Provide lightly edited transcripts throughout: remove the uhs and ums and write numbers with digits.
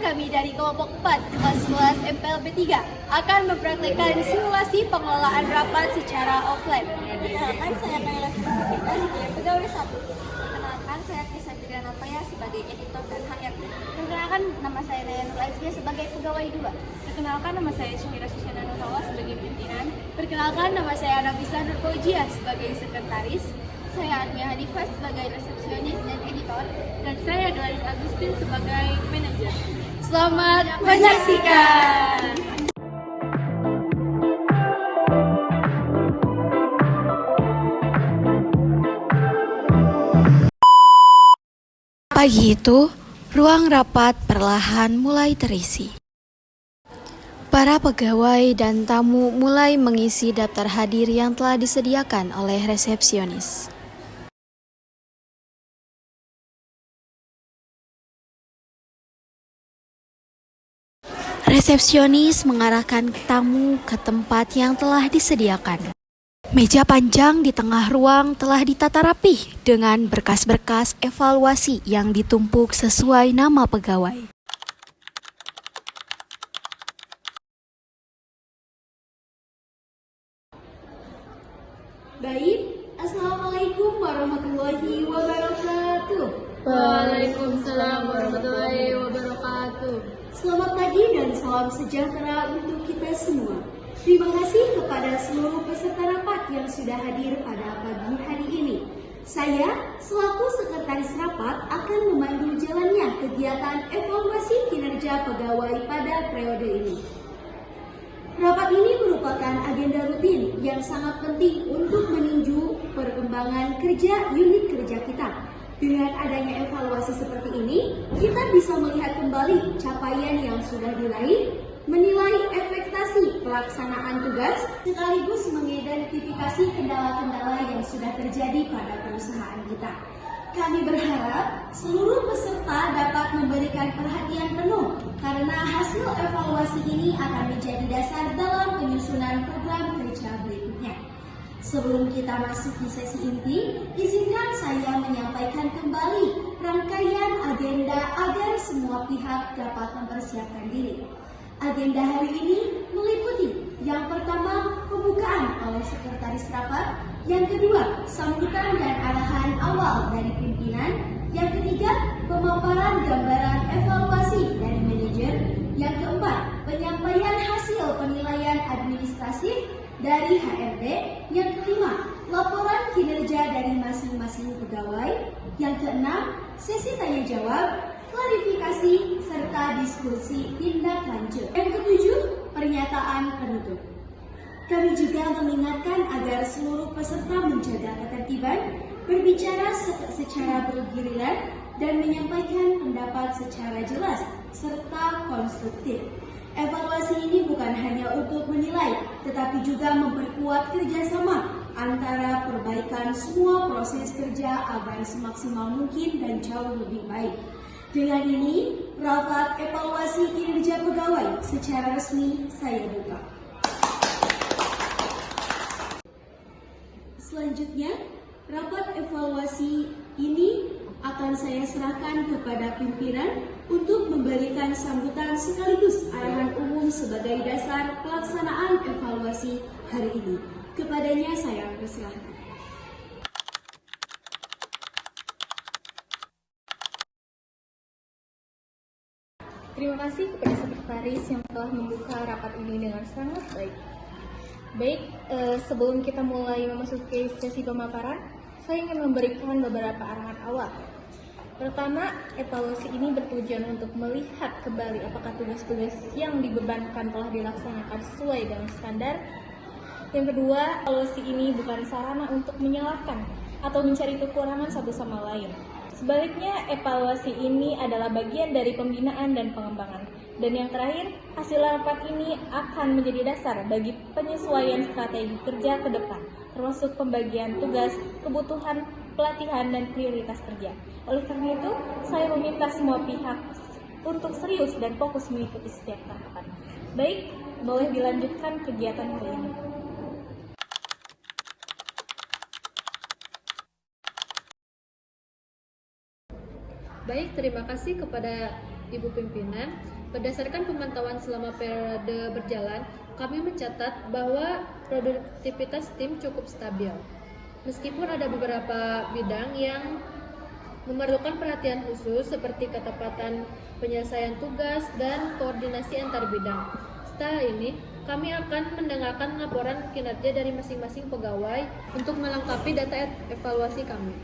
kami dari kelompok 4 kelas 11 MPLB 3 akan mempraktikkan simulasi pengelolaan rapat secara offline. Perkenalkan, saya Kayla Fitri sebagai pegawai 1. Perkenalkan, saya Krisa Napaya sebagai editor dan HR. Perkenalkan, nama saya Naya Nur Azkia sebagai pegawai 2. Perkenalkan, nama saya Syahira Susyana Nurhawa sebagai pimpinan. Perkenalkan, nama saya Nafisa Nurfaujiah sebagai sekretaris. Saya Armia Hanifah sebagai resepsionis dan editor. Dan saya Gladys Agustin sebagai manajer. Selamat menyaksikan! Pagi itu, ruang rapat perlahan mulai terisi. Para pegawai dan tamu mulai mengisi daftar hadir yang telah disediakan oleh resepsionis. Resepsionis mengarahkan tamu ke tempat yang telah disediakan. Meja panjang di tengah ruang telah ditata rapih dengan berkas-berkas evaluasi yang ditumpuk sesuai nama pegawai. Baik, Assalamualaikum warahmatullahi wabarakatuh. Waalaikumsalam warahmatullahi wabarakatuh. Selamat pagi dan salam sejahtera untuk kita semua. Terima kasih kepada seluruh peserta rapat yang sudah hadir pada pagi hari ini. Saya, selaku sekretaris rapat, akan memandu jalannya kegiatan evaluasi kinerja pegawai pada periode ini. Rapat ini merupakan agenda rutin yang sangat penting untuk meninjau perkembangan kerja unit kerja kita. Dengan adanya evaluasi seperti ini, kita bisa melihat kembali capaian yang sudah diraih, menilai ekspektasi pelaksanaan tugas, sekaligus mengidentifikasi kendala-kendala yang sudah terjadi pada perusahaan kita. Kami berharap seluruh peserta dapat memberikan perhatian penuh karena hasil evaluasi ini akan menjadi dasar dalam penyusunan program kerja berikutnya. Sebelum kita masuk di sesi inti, izinkan saya menyampaikan kembali rangkaian agenda agar semua pihak dapat mempersiapkan diri. Agenda hari ini meliputi yang pertama, pembukaan oleh sekretaris rapat, yang kedua, sambutan dan arahan awal dari pimpinan, yang ketiga, pemaparan gambaran evaluasi dari manajer, yang keempat, penyampaian hasil penilaian administratif dari HRD, yang kelima, laporan kinerja dari masing-masing pegawai, yang keenam, sesi tanya jawab, klarifikasi, serta diskusi tindak lanjut. Yang ketujuh, pernyataan penutup. Kami juga mengingatkan agar seluruh peserta menjaga ketertiban, berbicara secara bergiliran, dan menyampaikan pendapat secara jelas serta konstruktif. Evaluasi ini bukan hanya untuk menilai, tetapi juga memperkuat kerjasama antara perbaikan semua proses kerja agar semaksimal mungkin dan jauh lebih baik. Dengan ini, rapat evaluasi kinerja pegawai secara resmi saya buka. Selanjutnya, rapat evaluasi ini akan saya serahkan kepada pimpinan untuk memberikan sambutan sekaligus arahan umum sebagai dasar pelaksanaan evaluasi hari ini. Kepadanya saya persilahkan. Terima kasih kepada sekretaris yang telah membuka rapat ini dengan sangat baik. Baik, sebelum kita mulai memasuki sesi pemaparan, saya ingin memberikan beberapa arahan awal. Pertama, evaluasi ini bertujuan untuk melihat kembali apakah tugas-tugas yang dibebankan telah dilaksanakan sesuai dengan standar. Yang kedua, evaluasi ini bukan sarana untuk menyalahkan atau mencari kekurangan satu sama lain. Sebaliknya, evaluasi ini adalah bagian dari pembinaan dan pengembangan. Dan yang terakhir, hasil rapat ini akan menjadi dasar bagi penyesuaian strategi kerja ke depan, termasuk pembagian tugas, kebutuhan, pelatihan, dan prioritas kerja. Oleh karena itu, saya meminta semua pihak untuk serius dan fokus mengikuti setiap tahapan. Baik, boleh dilanjutkan kegiatan hari ini. Baik, terima kasih kepada Ibu Pimpinan, berdasarkan pemantauan selama periode berjalan, kami mencatat bahwa produktivitas tim cukup stabil. Meskipun ada beberapa bidang yang memerlukan perhatian khusus seperti ketepatan penyelesaian tugas dan koordinasi antar bidang. Setelah ini, kami akan mendengarkan laporan kinerja dari masing-masing pegawai untuk melengkapi data evaluasi kami.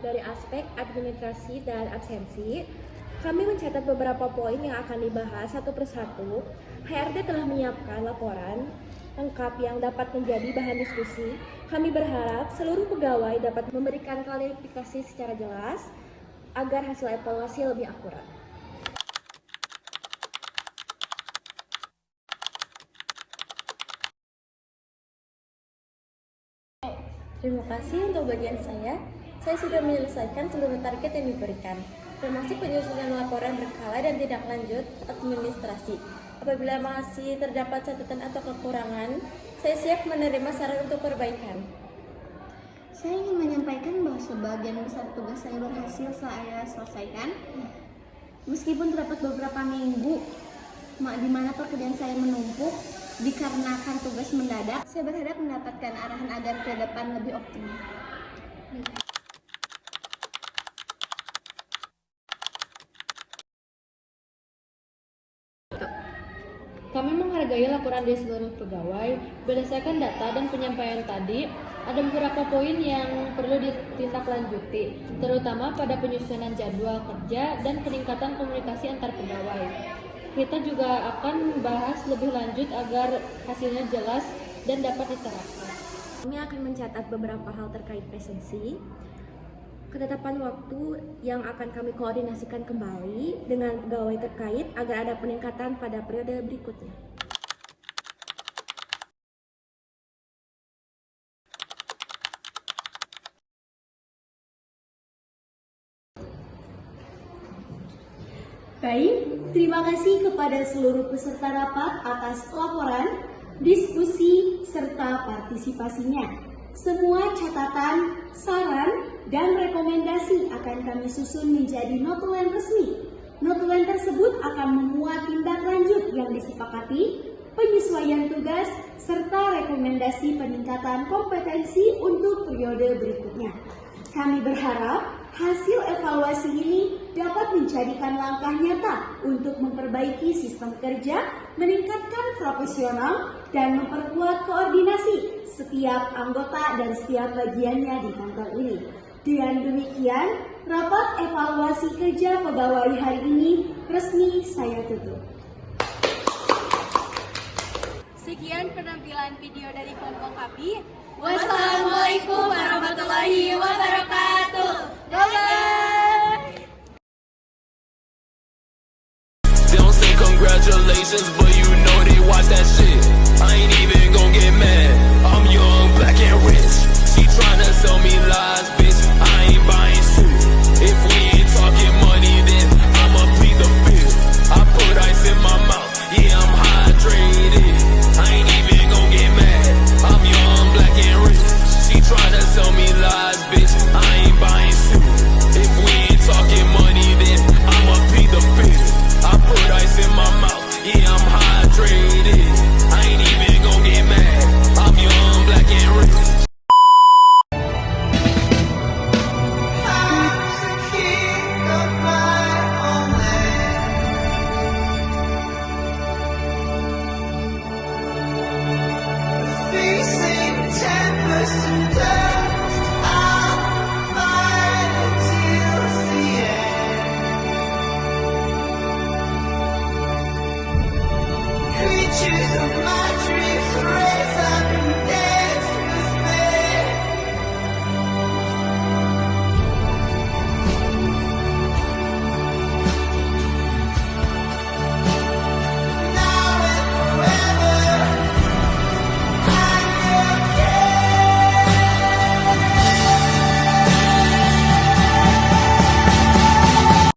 Dari aspek administrasi dan absensi, kami mencatat beberapa poin yang akan dibahas satu persatu. HRD telah menyiapkan laporan lengkap yang dapat menjadi bahan diskusi. Kami berharap seluruh pegawai dapat memberikan klarifikasi secara jelas agar hasil evaluasi lebih akurat. Terima kasih untuk bagian saya. Saya sudah menyelesaikan seluruh target yang diberikan, termasuk penyusunan laporan berkala dan tindak lanjut administrasi. Apabila masih terdapat catatan atau kekurangan, saya siap menerima saran untuk perbaikan. Saya ingin menyampaikan bahwa sebagian besar tugas saya berhasil saya selesaikan. Meskipun terdapat beberapa minggu di mana pekerjaan saya menumpuk dikarenakan tugas mendadak, saya berharap mendapatkan arahan agar ke depan lebih optimal. Kami menghargai laporan dari seluruh pegawai. Berdasarkan data dan penyampaian tadi, ada beberapa poin yang perlu ditindaklanjuti, terutama pada penyusunan jadwal kerja dan peningkatan komunikasi antar pegawai. Kita juga akan membahas lebih lanjut agar hasilnya jelas dan dapat diterapkan. Kami akan mencatat beberapa hal terkait presensi, ketetapan waktu yang akan kami koordinasikan kembali dengan pegawai terkait agar ada peningkatan pada periode berikutnya. Baik, terima kasih kepada seluruh peserta rapat atas laporan, diskusi, serta partisipasinya. Semua catatan, saran, dan rekomendasi akan kami susun menjadi notulen resmi. Notulen tersebut akan memuat tindak lanjut yang disepakati, penyesuaian tugas, serta rekomendasi peningkatan kompetensi untuk periode berikutnya. Kami berharap hasil evaluasi ini dapat menjadikan langkah nyata untuk memperbaiki sistem kerja, meningkatkan profesional, dan memperkuat koordinasi setiap anggota dan setiap bagiannya di kantor ini. Dengan demikian, rapat evaluasi kerja pegawai hari ini resmi saya tutup. Sekian penampilan video dari kelompok KAPI. Wassalamualaikum warahmatullahi wabarakatuh. Bye-bye. They don't say congratulations, but you know they watch that shit. I ain't even gon' get mad. I'm young, black and rich. She tryna sell me